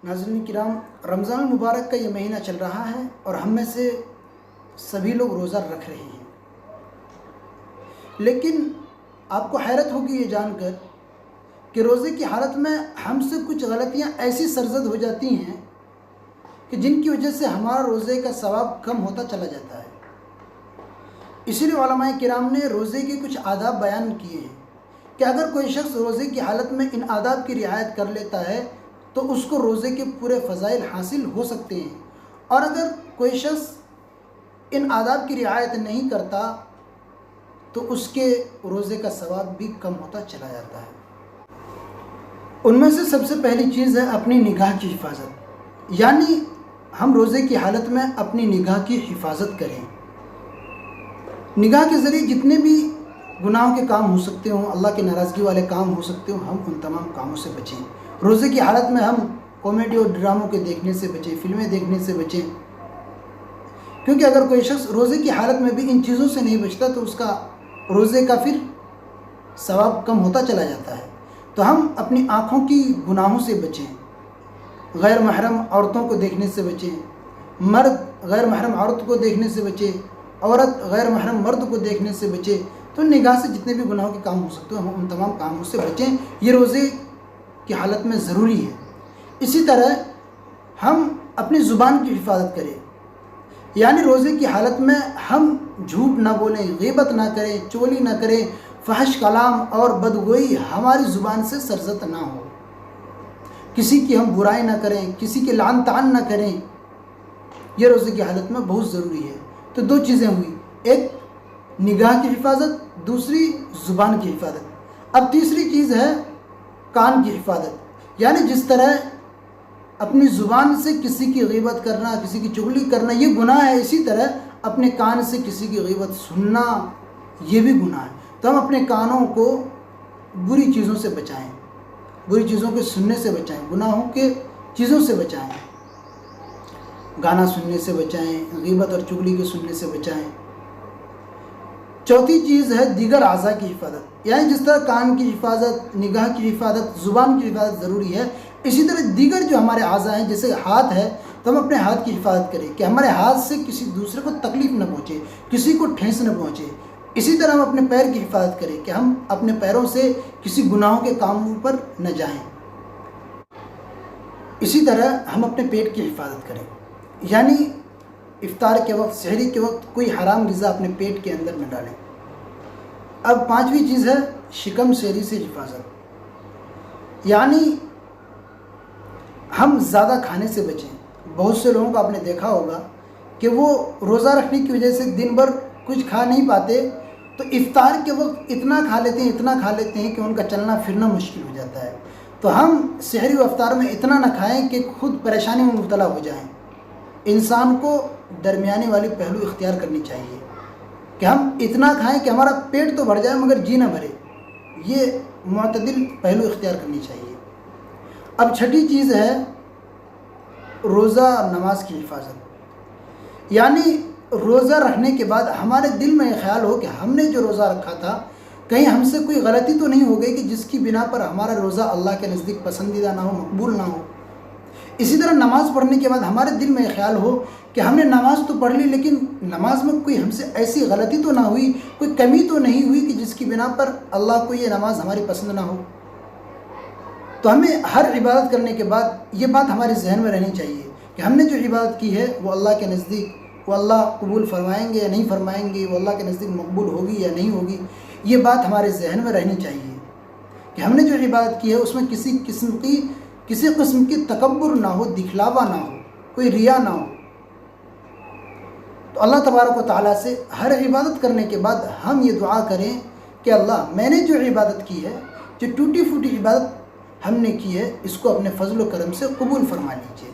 ناظرین کرام، رمضان المبارک کا یہ مہینہ چل رہا ہے اور ہم میں سے سبھی لوگ روزہ رکھ رہے ہیں، لیکن آپ کو حیرت ہوگی یہ جان کر کہ روزے کی حالت میں ہم سے کچھ غلطیاں ایسی سرزد ہو جاتی ہیں کہ جن کی وجہ سے ہمارا روزے کا ثواب کم ہوتا چلا جاتا ہے۔ اسی لیے علماء کرام نے روزے کے کچھ آداب بیان کیے ہیں کہ اگر کوئی شخص روزے کی حالت میں ان آداب کی رعایت کر لیتا ہے تو اس کو روزے کے پورے فضائل حاصل ہو سکتے ہیں، اور اگر کوئی شخص ان آداب کی رعایت نہیں کرتا تو اس کے روزے کا ثواب بھی کم ہوتا چلا جاتا ہے۔ ان میں سے سب سے پہلی چیز ہے اپنی نگاہ کی حفاظت، یعنی ہم روزے کی حالت میں اپنی نگاہ کی حفاظت کریں۔ نگاہ کے ذریعے جتنے بھی گناہوں کے کام ہو سکتے ہوں، اللہ کی ناراضگی والے کام ہو سکتے ہوں، ہم ان تمام کاموں سے بچیں۔ روزے کی حالت میں ہم کامیڈی اور ڈراموں کے دیکھنے سے بچیں، فلمیں دیکھنے سے بچیں، کیونکہ اگر کوئی شخص روزے کی حالت میں بھی ان چیزوں سے نہیں بچتا تو اس کا روزے کا پھر ثواب کم ہوتا چلا جاتا ہے۔ تو ہم اپنی آنکھوں کی گناہوں سے بچیں، غیر محرم عورتوں کو دیکھنے سے بچیں، مرد غیر محرم عورت کو دیکھنے سے بچے، عورت غیر محرم مرد کو دیکھنے سے بچے۔ تو نگاہ سے جتنے بھی گناہوں کے کام ہو سکتے ہیں ہم ان تمام کاموں سے بچیں، یہ روزے کی حالت میں ضروری ہے۔ اسی طرح ہم اپنی زبان کی حفاظت کریں، یعنی روزے کی حالت میں ہم جھوٹ نہ بولیں، غیبت نہ کریں، چغلی نہ کریں، فحش کلام اور بدگوئی ہماری زبان سے سرزد نہ ہو، کسی کی ہم برائی نہ کریں، کسی کے لعن طعن نہ کریں، یہ روزے کی حالت میں بہت ضروری ہے۔ تو دو چیزیں ہوئی، ایک نگاہ کی حفاظت، دوسری زبان کی حفاظت۔ اب تیسری چیز ہے کان کی حفاظت، یعنی جس طرح اپنی زبان سے کسی کی غیبت کرنا، کسی کی چغلی کرنا یہ گناہ ہے، اسی طرح اپنے کان سے کسی کی غیبت سننا یہ بھی گناہ ہے۔ تو ہم اپنے کانوں کو بری چیزوں سے بچائیں، بری چیزوں کے سننے سے بچائیں، گناہوں کے چیزوں سے بچائیں، گانا سننے سے بچائیں، غیبت اور چغلی کے سننے سے بچائیں۔ چوتھی چیز ہے دیگر اعضاء کی حفاظت، یعنی جس طرح کان کی حفاظت، نگاہ کی حفاظت، زبان کی حفاظت ضروری ہے، اسی طرح دیگر جو ہمارے اعضاء ہیں جیسے ہاتھ ہے تو ہم اپنے ہاتھ کی حفاظت کریں کہ ہمارے ہاتھ سے کسی دوسرے کو تکلیف نہ پہنچے، کسی کو ٹھیس نہ پہنچے۔ اسی طرح ہم اپنے پیر کی حفاظت کریں کہ ہم اپنے پیروں سے کسی گناہوں کے کاموں پر نہ جائیں۔ اسی طرح ہم اپنے پیٹ کی حفاظت کریں، یعنی افطار کے وقت، سحری کے وقت کوئی حرام غذا اپنے پیٹ کے اندر نہ ڈالیں۔ اب پانچویں چیز ہے شکم سیری سے حفاظت، یعنی ہم زیادہ کھانے سے بچیں۔ بہت سے لوگوں کو آپ نے دیکھا ہوگا کہ وہ روزہ رکھنے کی وجہ سے دن بھر کچھ کھا نہیں پاتے، تو افطار کے وقت اتنا کھا لیتے ہیں کہ ان کا چلنا پھرنا مشکل ہو جاتا ہے۔ تو ہم سحری و افطار میں اتنا نہ کھائیں کہ خود پریشانی میں مبتلا ہو جائیں۔ انسان کو درمیانی والی پہلو اختیار کرنی چاہیے کہ ہم اتنا کھائیں کہ ہمارا پیٹ تو بھر جائے مگر جی نہ بھرے، یہ معتدل پہلو اختیار کرنی چاہیے۔ اب چھٹی چیز ہے روزہ نماز کی حفاظت، یعنی روزہ رکھنے کے بعد ہمارے دل میں یہ خیال ہو کہ ہم نے جو روزہ رکھا تھا کہیں ہم سے کوئی غلطی تو نہیں ہو گئی کہ جس کی بنا پر ہمارا روزہ اللہ کے نزدیک پسندیدہ نہ ہو، مقبول نہ ہو۔ اسی طرح نماز پڑھنے کے بعد ہمارے دل میں یہ خیال ہو کہ ہم نے نماز تو پڑھ لی لیکن نماز میں کوئی ہم سے ایسی غلطی تو نہ ہوئی، کوئی کمی تو نہیں ہوئی کہ جس کی بنا پر اللہ کو یہ نماز ہماری پسند نہ ہو۔ تو ہمیں ہر عبادت کرنے کے بعد یہ بات ہمارے ذہن میں رہنی چاہیے کہ ہم نے جو عبادت کی ہے وہ اللہ کے نزدیک، وہ اللہ قبول فرمائیں گے یا نہیں فرمائیں گے، وہ اللہ کے نزدیک مقبول ہوگی یا نہیں ہوگی، یہ بات ہمارے ذہن میں رہنی چاہیے کہ ہم نے جو عبادت کی ہے اس میں کسی قسم کی تکبر نہ ہو، دکھلاوا نہ ہو، کوئی ریا نہ ہو۔ تو اللہ تبارک و تعالیٰ سے ہر عبادت کرنے کے بعد ہم یہ دعا کریں کہ اللہ میں نے جو عبادت کی ہے، جو ٹوٹی پھوٹی عبادت ہم نے کی ہے، اس کو اپنے فضل و کرم سے قبول فرما لیجیے۔